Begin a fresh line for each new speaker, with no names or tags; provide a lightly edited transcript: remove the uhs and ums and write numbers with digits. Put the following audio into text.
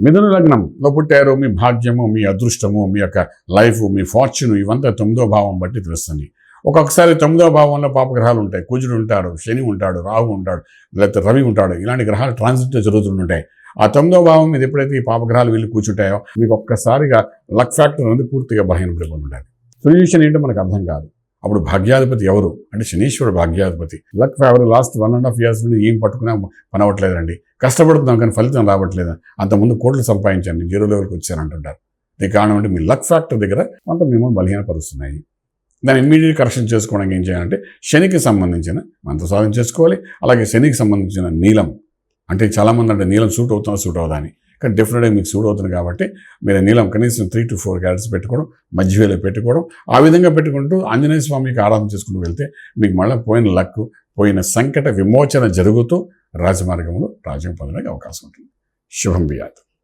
మిథున లగ్నంలో పుట్టారు, మీ భాగ్యము, మీ అదృష్టము, మీ యొక్క లైఫ్, మీ ఫార్చ్యూన్ ఇవంతా 9వ భావం బట్టి తెలుస్తుంది. ఒక్కొక్కసారి 9వ భావంలో పాపగ్రహాలు ఉంటాయి. కుజుడు ఉంటాడు, శని ఉంటాడు, రాహు ఉంటాడు, లేకపోతే రవి ఉంటాడు. ఇలాంటి గ్రహాలు ట్రాన్సిట్ జరుగుతుంటాయి. ఆ 9వ భావం మీద ఎప్పుడైతే ఈ పాపగ్రహాలు వెళ్ళి కూర్చుంటాయో మీకు ఒక్కసారిగా లక్ ఫ్యాక్టర్ అనేది పూర్తిగా బలహీనపడిపోయి ఉంటుంది. సొల్యూషన్ ఏంటో మనకు అర్థం కాదు. అప్పుడు భాగ్యాధిపతి ఎవరు అంటే శనీశ్వరుడు భాగ్యాధిపతి. లక్ ఫేవర్ లాస్ట్ 1.5 years నుండి ఏం పట్టుకున్నా పని అవ్వట్లేదండి, కష్టపడుతున్నాం కానీ ఫలితం రావట్లేదు, అంతకుముందు కోట్లు సంపాదించండి, 0 లెవెల్కి వచ్చారంటుంటారు. దీనికి కారణం అంటే మీ లక్ ఫ్యాక్టర్ దగ్గర కొంత మిమ్మల్ని బలహీనపరుస్తున్నాయి. దాన్ని ఇమ్మీడియట్ కరెక్షన్ చేసుకోవడానికి ఏం చేయాలంటే శనికి సంబంధించిన మంత్ర సాధన చేసుకోవాలి. అలాగే శనికి సంబంధించిన నీలం, అంటే చాలామంది అంటే నీలం సూట్ అవుదా అని, కానీ డెఫినెట్గా మీకు సూట్ అవుతుంది కాబట్టి మీరు నీలం కనీసం 3 to 4 carats పెట్టుకోవడం, మధ్యవేలో పెట్టుకోవడం, ఆ విధంగా పెట్టుకుంటూ ఆంజనేయ స్వామికి ఆరాధన చేసుకుంటూ వెళ్తే మీకు మళ్ళీ పోయిన లక్, పోయిన సంకట విమోచన జరుగుతూ రాజమార్గంలో రాజ్యం పొందడానికి అవకాశం ఉంటుంది. శుభం బియాత్.